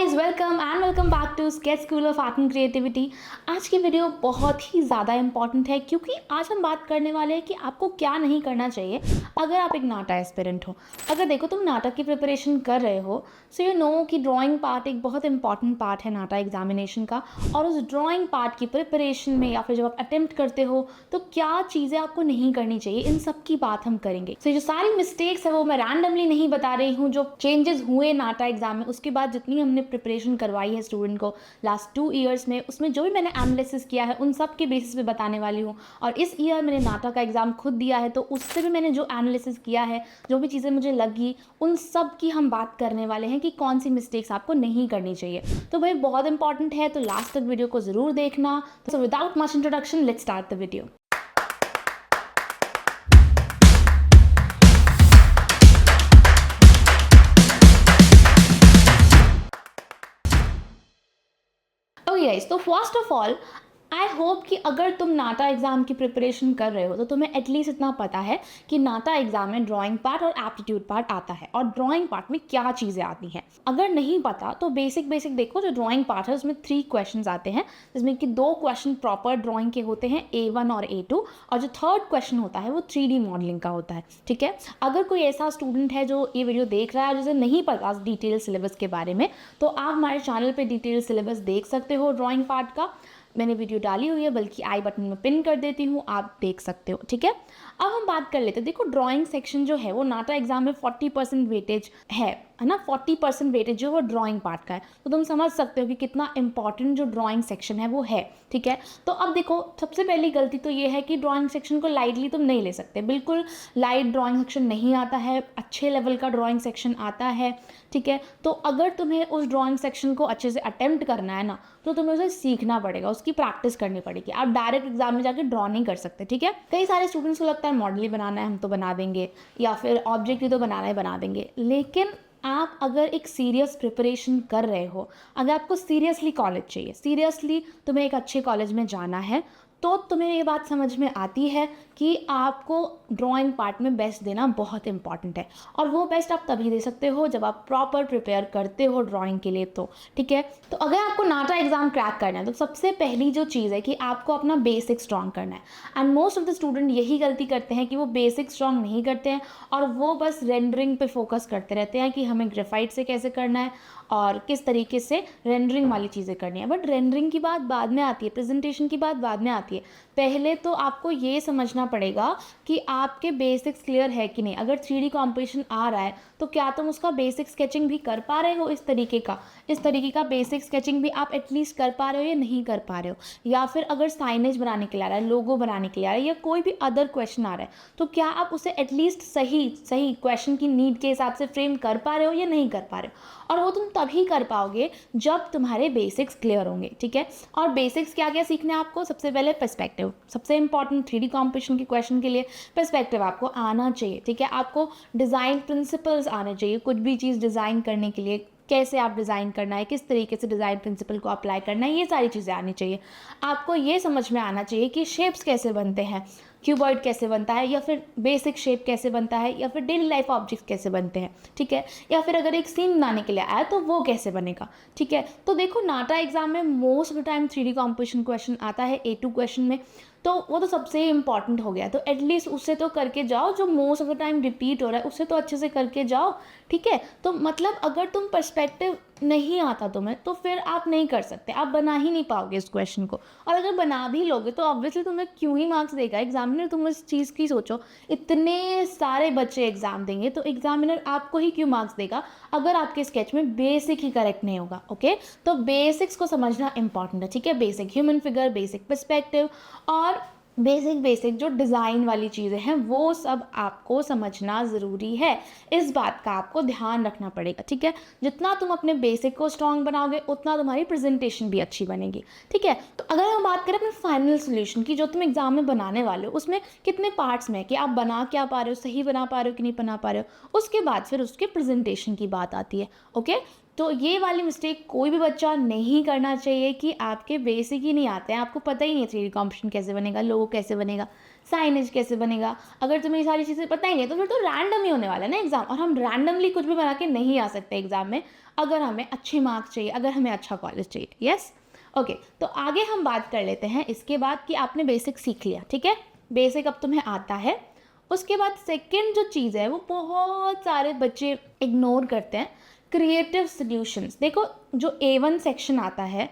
Guys, welcome back to sketch school of art and creativity. आज की video बहुत ही ज़्यादा इंपॉर्टेंट है क्योंकि आज हम बात करने वाले हैं कि आपको क्या नहीं करना चाहिए अगर आप एक नाटा एस्पिरेंट हो। अगर देखो तुम नाटक की प्रिपरेशन कर रहे हो, सो यू नो कि ड्राइंग पार्ट एक बहुत इंपॉर्टेंट पार्ट है नाटा एग्जामिनेशन का। और उस ड्राइंग पार्ट की प्रिपरेशन में या फिर जब आप अटेम्प्ट करते हो तो क्या चीज़ें आपको नहीं करनी चाहिए, इन सब की बात हम करेंगे। सो जो सारी मिस्टेक्स है वो मैं रैंडमली नहीं बता रही हूँ, जो चेंजेस हुए नाटा एग्जाम में उसके बाद जितनी हमने प्रिपरेशन करवाई है स्टूडेंट को लास्ट 2 ईयर्स में, उसमें जो भी मैंने एनालिसिस किया है उन सब के बेसिस पे बताने वाली हूँ। और इस ईयर मैंने नाटा का एग्ज़ाम खुद दिया है तो उससे भी मैंने जो एनालिसिस किया है, जो भी चीज़ें मुझे लगी, उन सब की हम बात करने वाले हैं कि कौन सी मिस्टेक्स आपको नहीं करनी चाहिए। तो भाई बहुत इंपॉर्टेंट है, तो लास्ट तक वीडियो को ज़रूर देखना। तो without much introduction, let's start the video. तो first of all I hope कि अगर तुम नाटा एग्ज़ाम की प्रिपरेशन कर रहे हो तो तुम्हें एटलीस्ट इतना पता है कि नाटा एग्ज़ाम में ड्राइंग पार्ट और एप्टीट्यूड पार्ट आता है और ड्राइंग पार्ट में क्या चीज़ें आती हैं। अगर नहीं पता तो बेसिक देखो, जो ड्राइंग पार्ट है उसमें 3 क्वेश्चंस आते हैं, जिसमें कि 2 क्वेश्चन प्रॉपर ड्राइंग के होते हैं, A1 और A2, और जो थर्ड क्वेश्चन होता है वो 3D मॉडलिंग का होता है। ठीक है, अगर कोई ऐसा स्टूडेंट है जो ये वीडियो देख रहा है जिसे नहीं पता डिटेल सिलेबस के बारे में, तो आप हमारे चैनल पर डिटेल सिलेबस देख सकते हो ड्राइंग पार्ट का। मैंने वीडियो डाली हुई है, बल्कि आई बटन में पिन कर देती हूँ, आप देख सकते हो। ठीक है, अब हम बात कर लेते हैं। देखो ड्राइंग सेक्शन जो है वो नाटा एग्जाम में 40% वेटेज है ना, 40% वेटेज जो वो ड्राइंग पार्ट का है। तो तुम समझ सकते हो कि कितना इंपॉर्टेंट जो ड्राइंग सेक्शन है वो है। ठीक है, तो अब देखो सबसे पहली गलती तो ये है कि ड्राइंग सेक्शन को लाइटली तुम नहीं ले सकते। बिल्कुल लाइट ड्राइंग सेक्शन नहीं आता है, अच्छे लेवल का ड्राइंग सेक्शन आता है। ठीक है, तो अगर तुम्हें उस ड्राइंग सेक्शन को अच्छे से अटेम्प्ट करना है ना, तो तुम्हें उसे सीखना पड़ेगा, उसकी प्रैक्टिस करनी पड़ेगी। आप डायरेक्ट एग्जाम में जाके ड्रॉ नहीं कर सकते। ठीक है, कई सारे स्टूडेंट्स को लगता है मॉडल ही बनाना है, हम तो बना देंगे, या फिर ऑब्जेक्ट ही तो बनाना है, बना देंगे। लेकिन आप अगर एक सीरियस प्रिपरेशन कर रहे हो, अगर आपको सीरियसली कॉलेज चाहिए, सीरियसली तुम्हें एक अच्छे कॉलेज में जाना है, तो तुम्हें ये बात समझ में आती है कि आपको ड्राइंग पार्ट में बेस्ट देना बहुत इंपॉर्टेंट है। और वो बेस्ट आप तभी दे सकते हो जब आप प्रॉपर प्रिपेयर करते हो ड्राइंग के लिए। तो ठीक है, तो अगर आपको नाटा एग्जाम क्रैक करना है तो सबसे पहली जो चीज़ है कि आपको अपना बेसिक स्ट्रॉन्ग करना है। And most of the student यही गलती करते हैं कि वो बेसिक स्ट्रॉन्ग नहीं करते हैं और वो बस रेंडरिंग पे फोकस करते रहते हैं कि हमें ग्रेफाइट से कैसे करना है और किस तरीके से रेंडरिंग वाली चीज़ें करनी है। बट रेंडरिंग की बात बाद में आती है, प्रेजेंटेशन की बात बाद में आती है। पहले तो आपको ये समझना पड़ेगा कि आपके बेसिक्स क्लियर है कि नहीं। अगर 3D कॉम्पोजिशन आ रहा है तो क्या तुम उसका बेसिक स्केचिंग भी कर पा रहे हो, इस तरीके का बेसिक स्केचिंग भी आप एटलीस्ट कर पा रहे हो या नहीं कर पा रहे हो। या फिर अगर साइनेज बनाने के लिए आ रहा है, लोगो बनाने के लिए आ रहा है, या कोई भी अदर क्वेश्चन आ रहा है, तो क्या आप उसे एटलीस्ट सही क्वेश्चन की नीड के हिसाब से फ्रेम कर पा रहे हो या नहीं कर पा रहे हो। और वो तुम तभी कर पाओगे जब तुम्हारे बेसिक्स क्लियर होंगे। ठीक है, और बेसिक्स क्या क्या सीखने हैं आपको? सबसे पहले पर्सपेक्टिव, सबसे इंपॉर्टेंट 3D कॉम्पोजिशन के क्वेश्चन के लिए पर्सपेक्टिव आपको आना चाहिए। ठीक है, आपको डिज़ाइन प्रिंसिपल्स आने चाहिए। कुछ भी चीज़ डिज़ाइन करने के लिए कैसे आप डिज़ाइन करना है, किस तरीके से डिज़ाइन प्रिंसिपल को अप्लाई करना है, ये सारी चीज़ें आनी चाहिए। आपको ये समझ में आना चाहिए कि शेप्स कैसे बनते हैं, क्यूबॉइड कैसे बनता है, या फिर बेसिक शेप कैसे बनता है, या फिर डेली लाइफ ऑब्जेक्ट्स कैसे बनते हैं। ठीक है, या फिर अगर एक सीन बनाने के लिए आया तो वो कैसे बनेगा। ठीक है, तो देखो नाटा एग्जाम में most of the time 3D composition question आता है A2 क्वेश्चन में, तो वो तो सबसे इंपॉर्टेंट हो गया। तो एटलीस्ट उससे तो करके जाओ, जो most of the time repeat हो रहा है उससे तो अच्छे से करके जाओ। ठीक है, तो मतलब अगर तुम पर्सपेक्टिव नहीं आता तुम्हें तो फिर आप नहीं कर सकते, आप बना ही नहीं पाओगे इस क्वेश्चन को। और अगर बना भी लोगे तो ऑब्वियसली तुम्हें क्यों ही मार्क्स देगा एग्जामिनर। तुम इस चीज़ की सोचो, इतने सारे बच्चे एग्जाम देंगे तो एग्जामिनर आपको ही क्यों मार्क्स देगा अगर आपके स्केच में बेसिक ही करेक्ट नहीं होगा। ओके, तो बेसिक्स को समझना इंपॉर्टेंट है। ठीक है, basic human figure, basic perspective और बेसिक जो डिज़ाइन वाली चीज़ें हैं वो सब आपको समझना ज़रूरी है। इस बात का आपको ध्यान रखना पड़ेगा। ठीक है, जितना तुम अपने बेसिक को स्ट्रॉन्ग बनाओगे उतना तुम्हारी प्रेजेंटेशन भी अच्छी बनेगी। ठीक है, तो अगर हम बात करें अपने फाइनल सोल्यूशन की, जो तुम एग्जाम में बनाने वाले हो, उसमें कितने पार्ट्स में है कि आप बना क्या पा रहे हो, सही बना पा रहे हो कि नहीं बना पा रहे हो। उसके बाद फिर उसके प्रेजेंटेशन की बात आती है। ओके, तो ये वाली मिस्टेक कोई भी बच्चा नहीं करना चाहिए कि आपके बेसिक ही नहीं आते हैं, आपको पता ही नहीं है 3D कॉम्पोजिशन कैसे बनेगा, लोगो कैसे बनेगा, साइनेज कैसे बनेगा। अगर तुम्हें ये सारी चीज़ें पता ही नहीं है तो फिर तो रैंडम ही होने वाला है ना एग्ज़ाम, और हम रैंडमली कुछ भी बना के नहीं आ सकते एग्ज़ाम में अगर हमें अच्छे मार्क्स चाहिए, अगर हमें अच्छा कॉलेज चाहिए। Yes, okay. तो आगे हम बात कर लेते हैं इसके बाद कि आपने बेसिक सीख लिया, ठीक है, बेसिक अब तुम्हें आता है। उसके बाद सेकंड जो चीज़ है वो बहुत सारे बच्चे इग्नोर करते हैं, क्रिएटिव सॉल्यूशंस। देखो, जो A1 सेक्शन आता है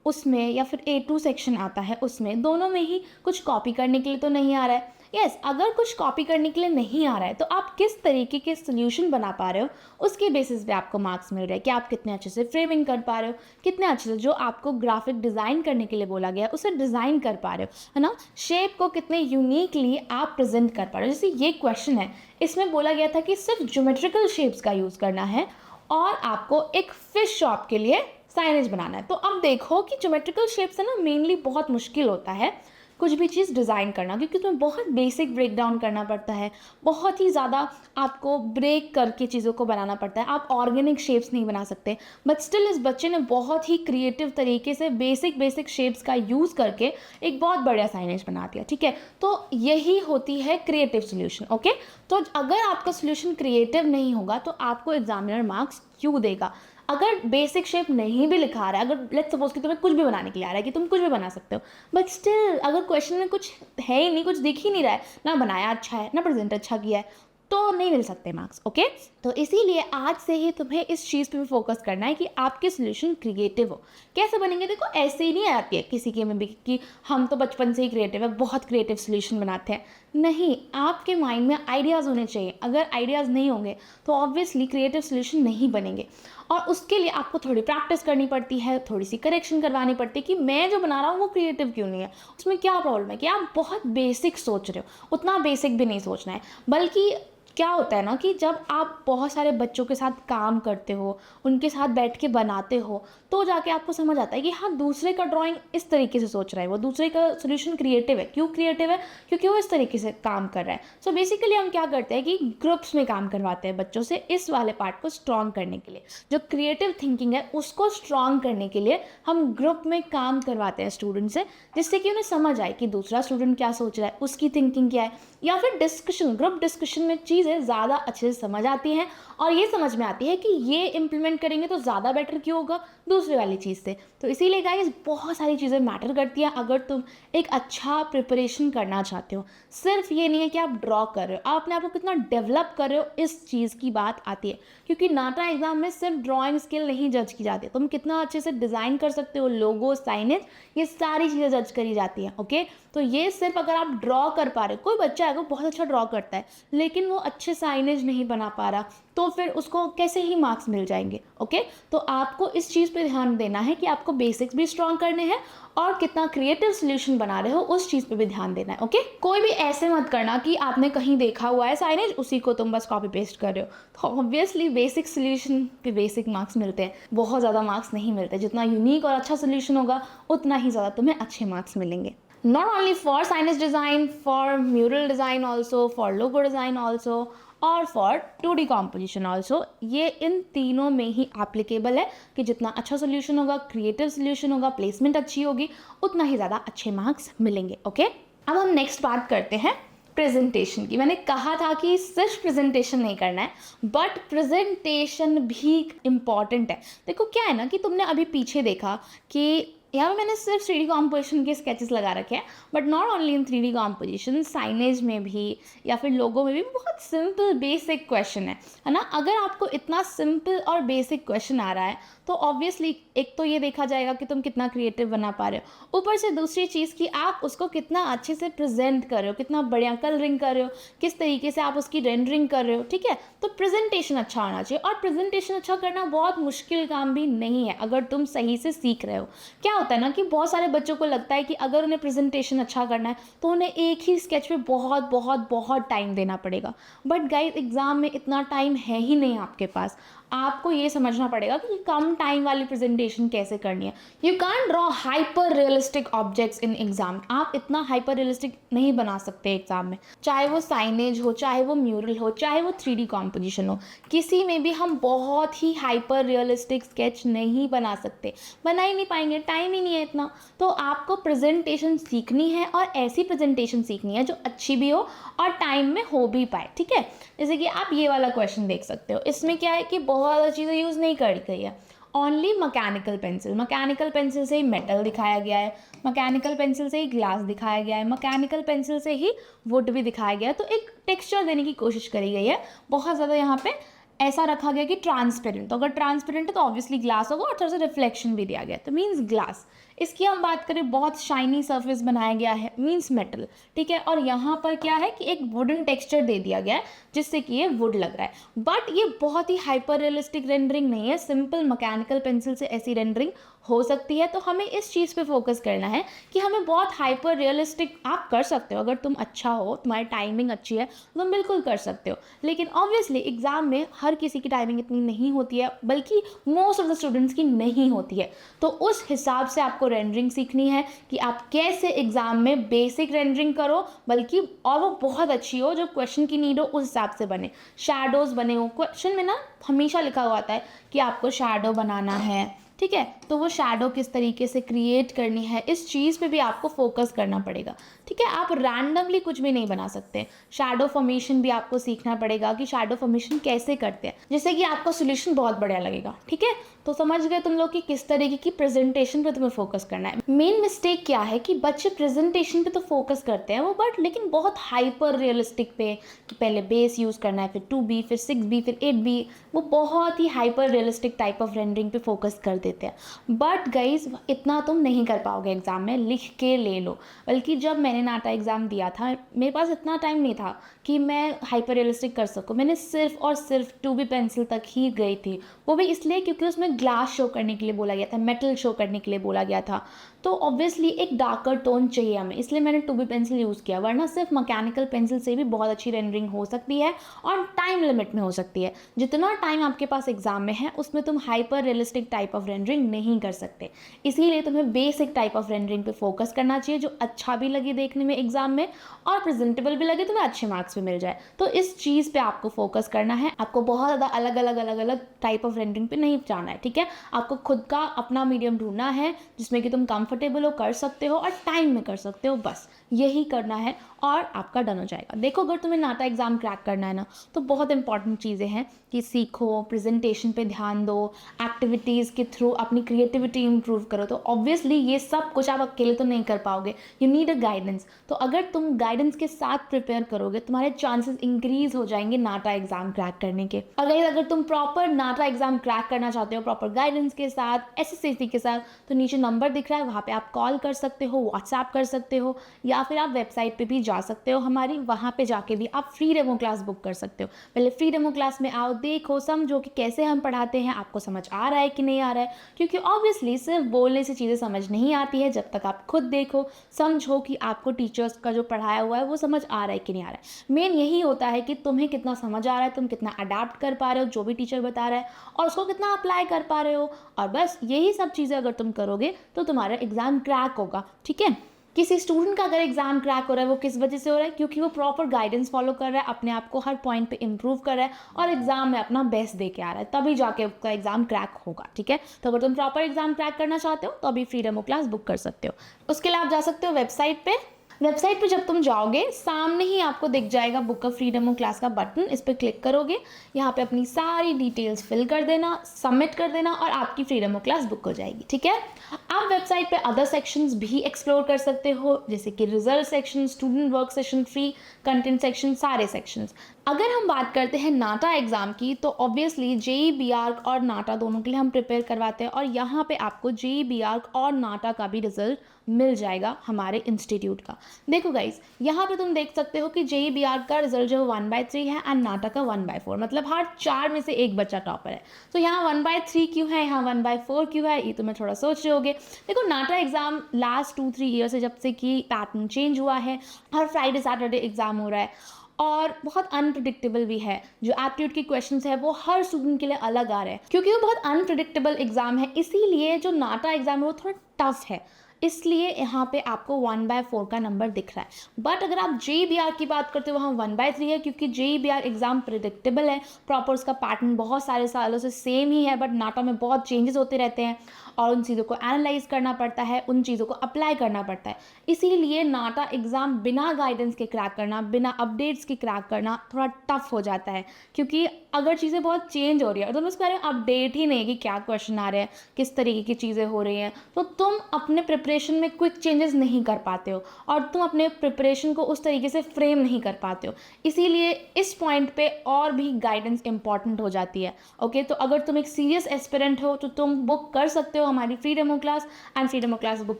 उसमें या फिर A2 सेक्शन आता है उसमें, दोनों में ही कुछ कॉपी करने के लिए तो नहीं आ रहा है। यस, अगर कुछ कॉपी करने के लिए नहीं आ रहा है तो आप किस तरीके के सोल्यूशन बना पा रहे हो, उसके बेसिस पे आपको मार्क्स मिल रहे हैं कि आप कितने अच्छे से फ्रेमिंग कर पा रहे हो, कितने अच्छे से जो आपको ग्राफिक डिज़ाइन करने के लिए बोला गया है उसे डिज़ाइन कर पा रहे हो, है ना। शेप को कितने यूनिकली आप प्रेजेंट कर पा रहे हो। जैसे ये क्वेश्चन है, इसमें बोला गया था कि सिर्फ ज्योमेट्रिकल शेप्स का यूज़ करना है और आपको एक फिश शॉप के लिए साइनेज बनाना है। तो अब देखो कि ज्योमेट्रिकल शेप्स है ना, मेनली बहुत मुश्किल होता है कुछ भी चीज़ डिज़ाइन करना, क्योंकि तुम्हें बहुत बेसिक ब्रेक डाउन करना पड़ता है, बहुत ही ज़्यादा आपको ब्रेक करके चीज़ों को बनाना पड़ता है। आप ऑर्गेनिक शेप्स नहीं बना सकते, बट स्टिल इस बच्चे ने बहुत ही क्रिएटिव तरीके से बेसिक शेप्स का यूज़ करके एक बहुत बढ़िया साइनेज बना दिया, ठीक है। तो यही होती है क्रिएटिव सोल्यूशन, ओके। तो अगर आपका सोल्यूशन क्रिएटिव नहीं होगा तो आपको एग्जामिनर मार्क्स क्यों देगा। अगर बेसिक शेप नहीं भी लिखा रहा है, अगर लेट्स सपोज कि तुम्हें कुछ भी बनाने के लिए आ रहा है कि तुम कुछ भी बना सकते हो, बट स्टिल अगर क्वेश्चन में कुछ है ही नहीं, कुछ दिख ही नहीं रहा है, ना बनाया अच्छा है ना प्रेजेंट अच्छा किया है, तो नहीं मिल सकते मार्क्स, ओके। तो इसीलिए आज से ही तुम्हें इस चीज़ पे भी फोकस करना है कि आपके सोल्यूशन क्रिएटिव हो। कैसे बनेंगे, देखो ऐसे ही नहीं आती है किसी के में भी कि हम तो बचपन से ही क्रिएटिव है, बहुत क्रिएटिव सोल्यूशन बनाते हैं। नहीं, आपके माइंड में आइडियाज़ होने चाहिए। अगर आइडियाज़ नहीं होंगे तो ऑब्वियसली क्रिएटिव सोल्यूशन नहीं बनेंगे, और उसके लिए आपको थोड़ी प्रैक्टिस करनी पड़ती है, थोड़ी सी करेक्शन करवानी पड़ती है कि मैं जो बना रहा हूँ वो क्रिएटिव क्यों नहीं है, उसमें क्या प्रॉब्लम है कि आप बहुत बेसिक सोच रहे हो। उतना बेसिक भी नहीं सोचना है, बल्कि क्या होता है ना कि जब आप बहुत सारे बच्चों के साथ काम करते हो, उनके साथ बैठ के बनाते हो, तो जाके आपको समझ आता है कि हाँ, दूसरे का ड्राइंग इस तरीके से सोच रहा है, वो दूसरे का सोल्यूशन क्रिएटिव है। क्यों क्रिएटिव है, क्योंकि वो इस तरीके से काम कर रहा है। सो बेसिकली हम क्या करते हैं कि ग्रुप्स में काम करवाते हैं बच्चों से इस वाले पार्ट को स्ट्रॉन्ग करने के लिए। जो क्रिएटिव थिंकिंग है उसको स्ट्रॉन्ग करने के लिए हम ग्रुप में काम करवाते हैं स्टूडेंट से, जिससे कि उन्हें समझ आए कि दूसरा स्टूडेंट क्या सोच रहा है, उसकी थिंकिंग क्या है, या फिर डिस्कशन, ग्रुप डिस्कशन में चीज़ें ज़्यादा अच्छे से समझ आती हैं, और ये समझ में आती है कि ये इम्प्लीमेंट करेंगे तो ज़्यादा बेटर क्यों होगा दूसरे वाली चीज़ से। तो इसीलिए गाइस बहुत सारी चीज़ें मैटर करती हैं अगर तुम एक अच्छा प्रिपरेशन करना चाहते हो। सिर्फ ये नहीं है कि आप ड्रॉ कर रहे हो, आप अपने आप को कितना डेवलप कर रहे हो, इस चीज़ की बात आती है। क्योंकि नाटा एग्जाम में सिर्फ ड्राइंग स्किल नहीं जज की जाती है, तुम कितना अच्छे से डिज़ाइन कर सकते हो, लोगो, साइनेज, ये सारी चीज़ें जज करी जाती हैं, ओके। तो ये सिर्फ अगर आप ड्रॉ कर पा रहे हो, कोई बच्चा है वो बहुत अच्छा ड्रॉ करता है लेकिन वो अच्छे साइनेज नहीं बना पा रहा, तो फिर उसको कैसे ही मार्क्स मिल जाएंगे, ओके। तो आपको इस चीज़ पे ध्यान देना है कि आपको बेसिक्स भी स्ट्रॉन्ग करने हैं और कितना क्रिएटिव सोल्यूशन बना रहे हो उस चीज़ पे भी ध्यान देना है, ओके। कोई भी ऐसे मत करना कि आपने कहीं देखा हुआ है साइनेज, उसी को तुम बस कॉपी पेस्ट कर रहे हो। तो ऑब्वियसली बेसिक सोल्यूशन पे बेसिक मार्क्स मिलते हैं, बहुत ज़्यादा मार्क्स नहीं मिलते। जितना यूनिक और अच्छा सोल्यूशन होगा उतना ही ज़्यादा तुम्हें अच्छे मार्क्स मिलेंगे। Not only for signage design, for mural design also, for logo design also, और for 2D composition also, ये इन तीनों में ही एप्लीकेबल है कि जितना अच्छा सोल्यूशन होगा, क्रिएटिव सोल्यूशन होगा, प्लेसमेंट अच्छी होगी, उतना ही ज़्यादा अच्छे मार्क्स मिलेंगे, ओके। अब हम नेक्स्ट बात करते हैं प्रेजेंटेशन की। मैंने कहा था कि सिर्फ प्रेजेंटेशन नहीं करना है, बट प्रेजेंटेशन भी इम्पॉर्टेंट है। देखो क्या है ना कि तुमने अभी पीछे देखा कि यहाँ पे मैंने सिर्फ 3D कॉम्पोजिशन के स्केचेस लगा रखे हैं, but not only in 3D composition, signage में भी या फिर लोगो में भी बहुत सिंपल बेसिक क्वेश्चन है ना। अगर आपको इतना सिंपल और बेसिक क्वेश्चन आ रहा है तो ऑब्वियसली एक तो ये देखा जाएगा कि तुम कितना क्रिएटिव बना पा रहे हो, ऊपर से दूसरी चीज़ कि आप उसको कितना अच्छे से प्रेजेंट कर रहे हो, कितना बढ़िया कलरिंग कर रहे हो, किस तरीके से आप उसकी रेंडरिंग कर रहे हो, ठीक है। तो प्रेजेंटेशन अच्छा होना चाहिए, और प्रेजेंटेशन अच्छा करना बहुत मुश्किल काम भी नहीं है अगर तुम सही से सीख रहे हो। क्या होता है ना कि बहुत सारे बच्चों को लगता है कि अगर उन्हें प्रेजेंटेशन अच्छा करना है तो उन्हें एक ही स्केच पे बहुत बहुत बहुत टाइम देना पड़ेगा, बट गाइस एग्जाम में इतना टाइम है ही नहीं आपके पास। आपको ये समझना पड़ेगा कि कम टाइम वाली प्रेजेंटेशन कैसे करनी है। You can draw hyper realistic objects in exam. आप इतना हाइपर रियलिस्टिक नहीं बना सकते एग्जाम में, चाहे वो साइनेज हो, चाहे वो म्यूरल हो, चाहे वो 3D कॉम्पोजिशन हो, किसी में भी हम बहुत ही हाइपर रियलिस्टिक स्केच नहीं बना सकते, बना ही नहीं पाएंगे, टाइम ही नहीं है इतना। तो आपको प्रेजेंटेशन सीखनी है और ऐसी प्रेजेंटेशन सीखनी है जो अच्छी भी हो और टाइम में हो भी पाए, ठीक है। जैसे कि आप ये वाला क्वेश्चन देख सकते हो, इसमें क्या है कि बहुत ज़्यादा चीज़ें यूज़ नहीं करी गई है, only mechanical pencil. Mechanical pencil से ही मेटल दिखाया गया है, मैकेनिकल पेंसिल से ही ग्लास दिखाया गया है, मैकेनिकल पेंसिल से ही वुड भी दिखाया गया है। तो एक टेक्सचर देने की कोशिश करी गई है। बहुत ज़्यादा यहाँ पे ऐसा रखा गया कि ट्रांसपेरेंट, तो अगर ट्रांसपेरेंट है तो ऑब्वियसली ग्लास होगा, और थोड़ा सा रिफ्लेक्शन भी दिया गया तो मीन्स ग्लास। इसकी हम बात करें, बहुत शाइनी सरफेस बनाया गया है, मीन्स मेटल, ठीक है। और यहाँ पर क्या है कि एक वुडन टेक्सचर दे दिया गया है जिससे कि ये वुड लग रहा है। बट ये बहुत ही हाइपर रियलिस्टिक रेंडरिंग नहीं है, सिंपल मैकेनिकल पेंसिल से ऐसी रेंडरिंग हो सकती है। तो हमें इस चीज़ पे फोकस करना है कि हमें बहुत हाइपर रियलिस्टिक आप कर सकते हो, अगर तुम अच्छा हो, तुम्हारी टाइमिंग अच्छी है तो तुम बिल्कुल कर सकते हो। लेकिन ऑब्वियसली एग्ज़ाम में हर किसी की टाइमिंग इतनी नहीं होती है, बल्कि मोस्ट ऑफ द स्टूडेंट्स की नहीं होती है। तो उस हिसाब से आपको रेंडरिंग सीखनी है कि आप कैसे एग्ज़ाम में बेसिक रेंडरिंग करो, बल्कि और वो बहुत अच्छी हो, जो क्वेश्चन की नीड हो उस हिसाब से बने, शैडोज़ बने हो। क्वेश्चन में ना हमेशा लिखा हुआ आता है कि आपको शैडो बनाना है, ठीक है। तो वो शैडो किस तरीके से क्रिएट करनी है, इस चीज़ पे भी आपको फोकस करना पड़ेगा, ठीक है। आप रैंडमली कुछ भी नहीं बना सकते। शैडो फॉर्मेशन भी आपको सीखना पड़ेगा कि शैडो फॉर्मेशन कैसे करते हैं, जिससे कि आपका सोल्यूशन बहुत बढ़िया लगेगा, ठीक है। तो समझ गए तुम लोग कि किस तरीके की प्रेजेंटेशन पे तुम्हें फोकस करना है। मेन मिस्टेक क्या है कि बच्चे प्रेजेंटेशन पे तो फोकस करते हैं वो, बट लेकिन बहुत हाइपर रियलिस्टिक पे, कि पहले बेस यूज़ करना है, फिर 2B, फिर 6B, फिर 8B, वो बहुत ही hyper realistic type of rendering पे फोकस कर देते हैं। बट गाइज इतना तुम नहीं कर पाओगे एग्ज़ाम में, लिख के ले लो। बल्कि जब मैंने नाटा एग्ज़ाम दिया था, मेरे पास इतना टाइम नहीं था कि मैं हाइपर रियलिस्टिक कर सकूँ। मैंने सिर्फ और सिर्फ 2B पेंसिल तक ही गई थी, वो भी इसलिए क्योंकि उसमें ग्लास शो करने के लिए बोला गया था, मेटल शो करने के लिए बोला गया था। तो ऑब्वियसली एक डार्कर टोन चाहिए हमें, इसलिए मैंने 2B पेंसिल यूज़ किया, वरना सिर्फ मैकेनिकल पेंसिल से भी बहुत अच्छी रेंडरिंग हो सकती है और टाइम लिमिट में हो सकती है। जितना टाइम आपके पास एग्जाम में है उसमें तुम hyper realistic type of rendering नहीं कर सकते, इसीलिए तुम्हें बेसिक टाइप ऑफ रेंडरिंग पे फोकस करना चाहिए, जो अच्छा भी लगे देखने में एग्जाम में और प्रेजेंटेबल भी लगे, तुम्हें अच्छे मार्क्स भी मिल जाए। तो इस चीज़ पे आपको फोकस करना है, आपको बहुत ज़्यादा अलग अलग टाइप ऑफ रेंडरिंग पे नहीं जाना है, ठीक है। आपको खुद का अपना मीडियम ढूंढना है जिसमें कि तुम कंफर्टेबल हो, कर सकते हो और टाइम में कर सकते हो, बस यही करना है और आपका डन हो जाएगा। देखो अगर तुम्हें नाटा एग्ज़ाम क्रैक करना है ना, तो बहुत इंपॉर्टेंट चीज़ें हैं कि सीखो, प्रेजेंटेशन पे ध्यान दो, एक्टिविटीज़ के थ्रू अपनी क्रिएटिविटी इंप्रूव करो। तो ऑब्वियसली ये सब कुछ आप अकेले तो नहीं कर पाओगे, यू नीड अ गाइडेंस। तो अगर तुम गाइडेंस के साथ प्रिपेयर करोगे, तुम्हारे चांसेस इंक्रीज हो जाएंगे नाटा एग्ज़ाम क्रैक करने के। अगर तुम प्रॉपर नाटा एग्ज़ाम क्रैक करना चाहते हो, प्रॉपर गाइडेंस के साथ, SSCT के साथ, तो नीचे नंबर दिख रहा है, वहाँ पे आप कॉल कर सकते हो, व्हाट्सएप कर सकते हो, या फिर आप वेबसाइट पे भी जा सकते हो हमारी, वहाँ पे जाके भी आप फ्री डेमो क्लास बुक कर सकते हो। पहले फ्री डेमो क्लास में आओ, देखो, समझो कि कैसे हम पढ़ाते हैं, आपको समझ आ रहा है कि नहीं आ रहा है, क्योंकि ऑब्वियसली सिर्फ बोलने से चीज़ें समझ नहीं आती है, जब तक आप खुद देखो, समझो कि आपको टीचर्स का जो पढ़ाया हुआ है वो समझ आ रहा है कि नहीं आ रहा है। मेन यही होता है कि तुम्हें कितना समझ आ रहा है, तुम कितना अडाप्ट कर पा रहे हो जो भी टीचर बता रहा है, और उसको कितना अप्लाई कर पा रहे हो। और बस यही सब चीज़ें अगर तुम करोगे तो तुम्हारा एग्ज़ाम क्रैक होगा, ठीक है। किसी स्टूडेंट का अगर एग्जाम क्रैक हो रहा है, वो किस वजह से हो रहा है? क्योंकि वो प्रॉपर गाइडेंस फॉलो कर रहा है, अपने आप को हर पॉइंट पे इम्प्रूव कर रहा है और एग्जाम में अपना बेस्ट दे के आ रहा है, तभी जाके उसका एग्जाम क्रैक होगा, ठीक है। तो अगर तुम प्रॉपर एग्जाम क्रैक करना चाहते हो तो अभी फ्री डेमो क्लास बुक कर सकते हो। उसके लिए आप जा सकते हो वेबसाइट पे। वेबसाइट पे जब तुम जाओगे, सामने ही आपको दिख जाएगा book a free demo class का बटन, इस पर क्लिक करोगे, यहाँ पे अपनी सारी डिटेल्स फिल कर देना, सबमिट कर देना और आपकी फ्री डेमो क्लास बुक हो जाएगी, ठीक है। आप वेबसाइट पे अदर सेक्शंस भी एक्सप्लोर कर सकते हो, जैसे कि result section, student work section, free content section, सारे सेक्शंस। अगर हम बात करते हैं नाटा एग्ज़ाम की, तो ऑब्वियसली JEE BARC और नाटा दोनों के लिए हम प्रिपेयर करवाते हैं, और यहाँ पे आपको JEE BARC और नाटा का भी रिजल्ट मिल जाएगा हमारे इंस्टीट्यूट का। देखो गाइज, यहाँ पे तुम देख सकते हो कि JEE BARC का रिजल्ट जो 1/3 है एंड नाटा का 1/4, मतलब हर 4 में से एक बच्चा टॉपर है। तो यहाँ 1/3 क्यों है, यहाँ 1/4 क्यों है, ये तुम्हें थोड़ा सोच रहे होगे। देखो नाटा एग्ज़ाम लास्ट 2-3 ईयर से, जब से कि पैटर्न चेंज हुआ है, हर फ्राइडे सैटरडे एग्ज़ाम हो रहा है, और बहुत अनप्रिडिक्टेबल भी है। जो एप्टीट्यूड के क्वेश्चंस है वो हर स्टूडेंट के लिए अलग आ रहे हैं, क्योंकि वो बहुत अनप्रिडिक्टेबल एग्जाम है, इसीलिए जो नाटा एग्जाम है वो थोड़ा टफ है, इसलिए यहाँ पे आपको 1/4 का नंबर दिख रहा है। बट अगर आप JEE-BR की बात करते हो वहाँ 1/3 है, क्योंकि JEE-BR एग्जाम प्रिडिक्टेबल है, प्रॉपर उसका पैटर्न बहुत सारे सालों से सेम ही है, बट नाटा में बहुत चेंजेस होते रहते हैं और उन चीज़ों को एनालाइज करना पड़ता है, उन चीज़ों को अप्लाई करना पड़ता है। इसीलिए नाटा एग्ज़ाम बिना गाइडेंस के क्रैक करना, बिना अपडेट्स के क्रैक करना थोड़ा टफ हो जाता है, क्योंकि अगर चीज़ें बहुत चेंज हो रही है और तुम्हें उसके बारे में अपडेट ही नहीं है कि क्या क्वेश्चन आ रहे हैं, किस तरीके की चीज़ें हो रही हैं, तो तुम अपने प्रिपरेशन में क्विक चेंजेस नहीं कर पाते हो और तुम अपने प्रिपरेशन को उस तरीके से फ्रेम नहीं कर पाते हो। इसीलिए इस पॉइंट पे और भी गाइडेंस इंपॉर्टेंट हो जाती है। ओके, तो अगर तुम एक सीरियस एस्पिरेंट हो तो तुम बुक कर सकते हो हमारी free demo class, and free demo class book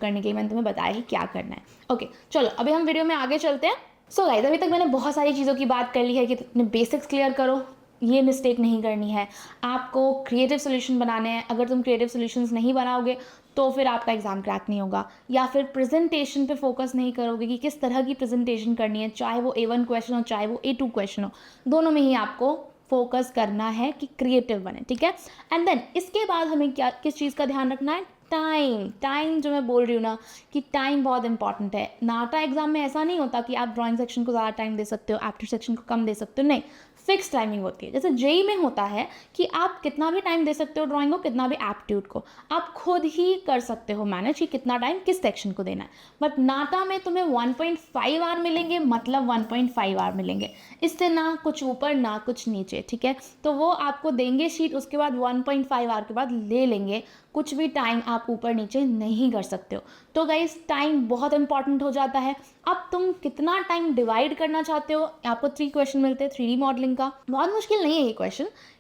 करने के लिए मैंने तुम्हें बताया ही क्या करना है। ओके, चलो अभी हम वीडियो में आगे चलते हैं। सो गाइस, अभी तक मैंने बहुत सारी चीज़ों की बात कर ली है कि अपने बेसिक्स क्लियर करो, ये मिस्टेक नहीं करनी है, आपको क्रिएटिव सोल्यूशन बनाने हैं। अगर तुम क्रिएटिव सोल्यूशंस नहीं बनाओगे तो फिर आपका एग्जाम क्रैक नहीं होगा, या फिर प्रेजेंटेशन पे फोकस नहीं करोगे कि किस तरह की प्रेजेंटेशन करनी है, चाहे वो A1 क्वेश्चन हो चाहे वो A2 क्वेश्चन हो, दोनों में ही आपको फोकस करना है कि क्रिएटिव बने, ठीक है। एंड देन इसके बाद हमें क्या किस चीज़ का ध्यान रखना है, टाइम जो मैं बोल रही हूँ ना कि टाइम बहुत इंपॉर्टेंट है। नाटा एग्जाम में ऐसा नहीं होता कि आप ड्राइंग सेक्शन को ज़्यादा टाइम दे सकते हो, एप्टीट्यूड सेक्शन को कम दे सकते हो, नहीं, फिक्स टाइमिंग होती है। जैसे JEE में होता है कि आप कितना भी टाइम दे सकते हो ड्राइंग को, कितना भी एप्टीट्यूड को, आप खुद ही कर सकते हो मैनेज कि कितना टाइम किस सेक्शन को देना है। बट नाटा में तुम्हें 1.5 आवर मिलेंगे, मतलब 1.5 आवर मिलेंगे, इससे ना कुछ ऊपर ना कुछ नीचे, ठीक है। तो वो आपको देंगे शीट, उसके बाद 1.5 आवर के बाद ले लेंगे, कुछ भी टाइम आप ऊपर नीचे नहीं कर सकते हो। तो गाइस, टाइम बहुत इंपॉर्टेंट हो जाता है। अब तुम कितना टाइम डिवाइड करना चाहते हो, आपको 3 क्वेश्चन मिलते हैं 3D मॉडलिंग का। बहुत मुश्किल नहीं है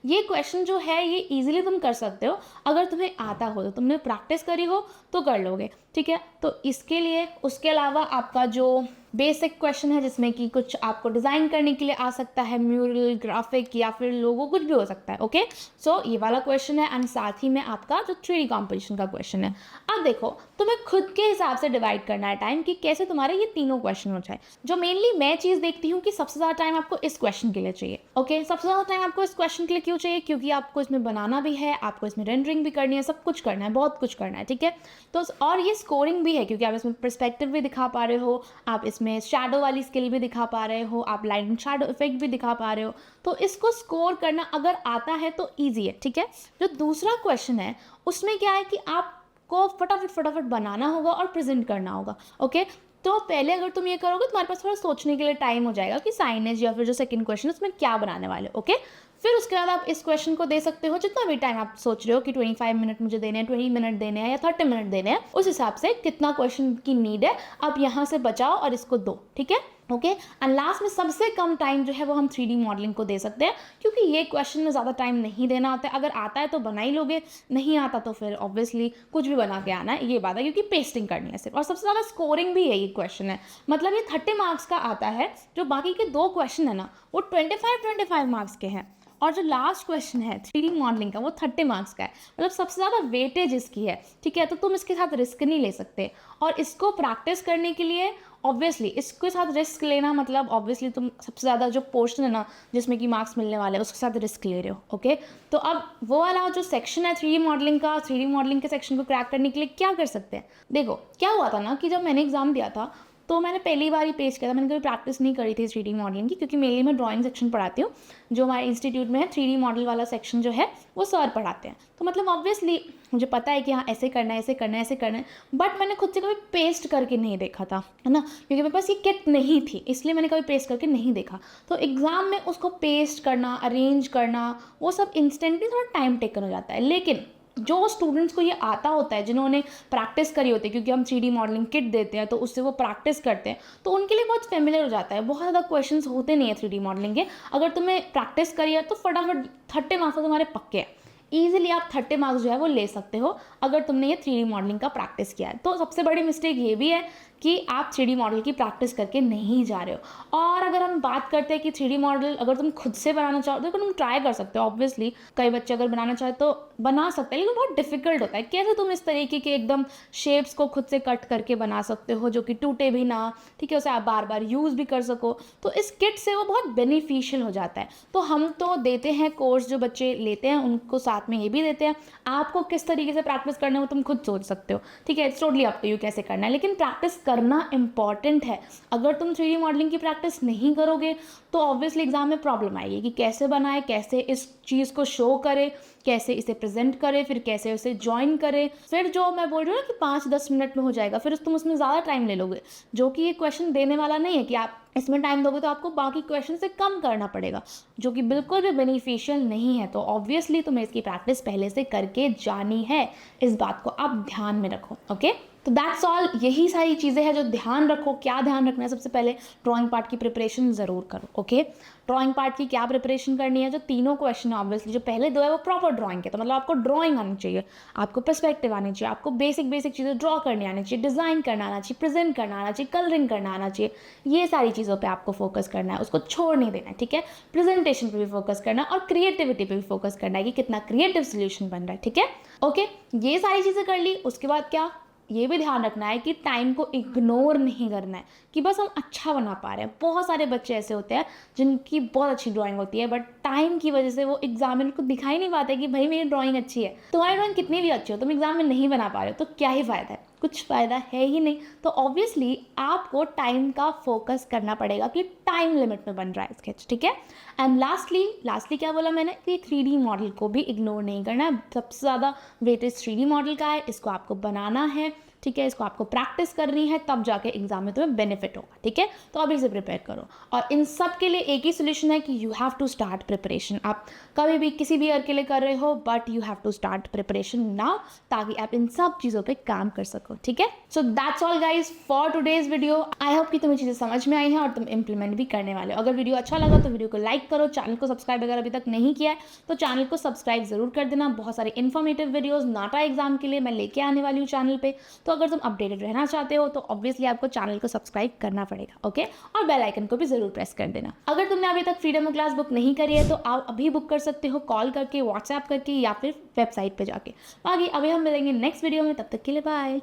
ये क्वेश्चन जो है ये इजीली तुम कर सकते हो, अगर तुम्हें आता हो तो, तुमने प्रैक्टिस करी हो तो कर लोगे, ठीक है। तो इसके लिए उसके अलावा आपका जो बेसिक क्वेश्चन है जिसमें कि कुछ आपको डिज़ाइन करने के लिए आ सकता है, म्यूरल, ग्राफिक या फिर लोगो, कुछ भी हो सकता है। ओके, सो ये वाला क्वेश्चन है, एंड साथ ही में आपका जो 3D कॉम्पोजिशन का क्वेश्चन है। अब देखो, तुम्हें खुद के हिसाब से डिवाइड करना है टाइम कि कैसे तुम्हारे ये तीनों क्वेश्चन हो जाए। जो मेनली मैं चीज़ देखती हूँ कि सबसे ज़्यादा टाइम आपको इस क्वेश्चन के लिए चाहिए। ओके, सबसे ज़्यादा टाइम आपको इस क्वेश्चन के लिए क्यों चाहिए, क्योंकि आपको इसमें बनाना भी है, आपको इसमें रेंडरिंग भी करनी है, सब कुछ करना है, बहुत कुछ करना है, ठीक है। तो और ये स्कोरिंग भी है, क्योंकि आप इसमें पर्सपेक्टिव भी दिखा पा रहे हो, आप इसमें शैडो वाली स्किल भी दिखा पा रहे हो, आप लाइट एंड शैडो इफेक्ट भी दिखा पा रहे हो। तो इसको स्कोर करना अगर आता है तो ईजी है, ठीक है। जो दूसरा क्वेश्चन है उसमें क्या है कि आपको फटाफट बनाना होगा और प्रेजेंट करना होगा। ओके, तो पहले अगर तुम ये करोगे तुम्हारे पास थोड़ा सोचने के लिए टाइम हो जाएगा कि साइनेज या फिर जो सेकंड क्वेश्चन है उसमें क्या बनाने वाले हो। ओके, फिर उसके बाद आप इस क्वेश्चन को दे सकते हो जितना भी टाइम आप सोच रहे हो कि 25 मिनट मुझे देने हैं, 20 मिनट देने हैं या 30 मिनट देने हैं, उस हिसाब से कितना क्वेश्चन की नीड है आप यहाँ से बचाओ और इसको दो, ठीक है। ओके, एंड लास्ट में सबसे कम टाइम जो है वो हम 3D मॉडलिंग को दे सकते हैं, क्योंकि ये क्वेश्चन में ज़्यादा टाइम नहीं देना होता है। अगर आता है तो बना ही लोगे, नहीं आता तो फिर ऑब्वियसली कुछ भी बना के आना है, ये बात है, क्योंकि पेस्टिंग करनी है सिर्फ। और सबसे ज़्यादा स्कोरिंग भी यही क्वेश्चन है, मतलब ये 30 मार्क्स का आता है। जो बाकी के 2 क्वेश्चन है ना वो 25 मार्क्स के हैं, और जो लास्ट क्वेश्चन है 3D मॉडलिंग का वो 30 मार्क्स का है, मतलब सबसे ज़्यादा वेटेज इसकी है, ठीक है। तो तुम इसके साथ रिस्क नहीं ले सकते, और इसको प्रैक्टिस करने के लिए ऑब्वियसली इसके साथ रिस्क लेना मतलब ऑब्वियसली तुम सबसे ज़्यादा जो पोर्शन है ना जिसमें कि मार्क्स मिलने वाले हैं उसके साथ रिस्क ले रहे हो। ओके, तो अब वो वाला जो सेक्शन है 3D मॉडलिंग का, 3D मॉडलिंग के सेक्शन को क्रैक करने के लिए क्या कर सकते हैं। देखो, क्या हुआ था ना कि जब मैंने एग्जाम दिया था तो मैंने पहली बार ही पेश किया था, मैंने कभी प्रैक्टिस नहीं करी थी 3D मॉडलिंग की, क्योंकि मेनली मैं ड्राइंग सेक्शन पढ़ाती हूँ। जो हमारे इंस्टीट्यूट में है 3D मॉडल वाला सेक्शन जो है वो सर पढ़ाते हैं, तो मतलब ऑब्वियसली मुझे पता है कि हाँ ऐसे करना है, ऐसे करना है, ऐसे करना है, बट मैंने खुद से कभी पेस्ट करके नहीं देखा था, है ना, क्योंकि मेरे पास ये किट नहीं थी, इसलिए मैंने कभी पेस्ट करके नहीं देखा। तो एग्ज़ाम में उसको पेस्ट करना, अरेंज करना, वो सब इंस्टेंटली थोड़ा टाइम टेकन हो जाता है। लेकिन जो स्टूडेंट्स को ये आता होता है, जिन्होंने प्रैक्टिस करी होती है, क्योंकि हम 3D मॉडलिंग किट देते हैं तो उससे वो प्रैक्टिस करते हैं, तो उनके लिए बहुत फेमिलियर हो जाता है। बहुत ज़्यादा क्वेश्चंस होते नहीं है 3D मॉडलिंग के, अगर तुम्हें प्रैक्टिस करी है तो फटाफट 30 मार्क्स तुम्हारे पक्के हैं। ईजिली आप 30 मार्क्स जो है वो ले सकते हो अगर तुमने ये 3D मॉडलिंग का प्रैक्टिस किया है। तो सबसे बड़ी मिस्टेक ये भी है कि आप 3D मॉडल की प्रैक्टिस करके नहीं जा रहे हो। और अगर हम बात करते हैं कि 3D मॉडल अगर तुम खुद से बनाना चाहो तो तुम ट्राई कर सकते हो। ऑब्वियसली कई बच्चे अगर बनाना चाहे तो बना सकते हैं, लेकिन बहुत डिफिकल्ट होता है। कैसे तुम इस तरीके के एकदम शेप्स को खुद से कट करके बना सकते हो जो कि टूटे भी ना, ठीक है, उसे आप बार बार यूज़ भी कर सको। तो इस किट से वो बहुत बेनिफिशियल हो जाता है। तो हम तो देते हैं कोर्स, जो बच्चे लेते हैं उनको साथ में ये भी देते हैं। आपको किस तरीके से प्रैक्टिस करना है वो तुम खुद सोच सकते हो, ठीक है, it's totally up to you कैसे करना है, लेकिन प्रैक्टिस करना इंपॉर्टेंट है। अगर तुम 3D मॉडलिंग की प्रैक्टिस नहीं करोगे तो ऑब्वियसली एग्जाम में प्रॉब्लम आएगी कि कैसे बनाए, कैसे इस चीज़ को शो करे, कैसे इसे प्रेजेंट करे, फिर कैसे उसे ज्वाइन करे। फिर जो मैं बोल रही हूँ ना कि 5-10 मिनट में हो जाएगा, फिर तुम उसमें ज़्यादा टाइम ले लोगे, जो कि ये क्वेश्चन देने वाला नहीं है कि आप इसमें टाइम दोगे तो आपको बाकी क्वेश्चन से कम करना पड़ेगा, जो कि बिल्कुल भी बेनिफिशियल नहीं है। तो ऑब्वियसली तुम्हें इसकी प्रैक्टिस पहले से करके जानी है, इस बात को आप ध्यान में रखो। ओके, तो दैट्स ऑल, यही सारी चीज़ें हैं जो ध्यान रखो। क्या ध्यान रखना है? सबसे पहले ड्राइंग पार्ट की प्रिपरेशन ज़रूर करो। ओके, ड्राइंग पार्ट की क्या प्रिपरेशन करनी है? जो तीनों क्वेश्चन है ऑब्वियसली, जो पहले दो है वो प्रॉपर ड्राइंग के, तो मतलब आपको ड्राइंग आनी चाहिए, आपको पर्सपेक्टिव आनी चाहिए, आपको बेसिक चीज़ें ड्रॉ करनी आनी चाहिए, डिज़ाइन करना आना चाहिए, प्रेजेंट करना आना चाहिए, कलरिंग करना आना चाहिए। ये सारी चीज़ों पे आपको फोकस करना है, उसको छोड़ नहीं देना है, ठीक है। प्रेजेंटेशन पे भी फोकस करना है और क्रिएटिविटी पे भी फोकस करना है कि कितना क्रिएटिव सोल्यूशन बन रहा है, ठीक है। ओके, ये सारी चीज़ें कर ली, उसके बाद क्या, ये भी ध्यान रखना है कि टाइम को इग्नोर नहीं करना है कि बस हम अच्छा बना पा रहे हैं। बहुत सारे बच्चे ऐसे होते हैं जिनकी बहुत अच्छी ड्राइंग होती है, बट टाइम की वजह से वो एग्जामिनर को दिखाई नहीं पाते कि भाई मेरी ड्राइंग अच्छी है। तुम्हारी ड्राइंग कितनी भी अच्छी हो, तुम एग्जाम में नहीं बना पा रहे हो तो क्या ही फ़ायदा है, कुछ फ़ायदा है ही नहीं। तो ऑब्वियसली आपको टाइम का फोकस करना पड़ेगा कि टाइम लिमिट में बन रहा है स्केच, ठीक है। एंड लास्टली क्या बोला मैंने कि 3D मॉडल को भी इग्नोर नहीं करना है। सबसे ज़्यादा वेटेज 3D मॉडल का है, इसको आपको बनाना है, ठीक है, इसको आपको प्रैक्टिस करनी है, तब जाके एग्जाम में तुम्हें बेनिफिट होगा, ठीक है। तो अभी से प्रिपेयर करो, और इन सब के लिए एक ही सोल्यूशन है कि you have to start preparation. आप कभी भी किसी भी ईयर के लिए कर रहे हो, but you have to start preparation now, ताकि आप इन सब चीज़ों पे काम कर सको, ठीक है। So that's all guys for today's video. I hope कि तुम्हें चीज़ें समझ में आई हैं और तुम इंप्लीमेंट भी करने वाले हो। अगर वीडियो अच्छा लगा तो वीडियो को लाइक करो, चैनल को सब्सक्राइब अगर अभी तक नहीं किया है तो चैनल को सब्सक्राइब जरूर कर देना। बहुत सारे इन्फॉर्मेटिव वीडियोज़ नाटा एग्जाम के लिए मैं लेके आने वाली हूँ चैनल पर। तो अगर तुम अपडेटेड रहना चाहते हो तो ऑब्वियसली आपको चैनल को सब्सक्राइब करना पड़ेगा, ओके। और बेल आइकन को भी जरूर प्रेस कर देना। अगर तुमने अभी तक फ्रीडम क्लास बुक नहीं करी है तो आप अभी बुक कर सकते हो, कॉल करके, व्हाट्सएप करके या फिर वेबसाइट पे जाके। बाकी अभी हम मिलेंगे नेक्स्ट वीडियो में, तब तक के लिए बाय।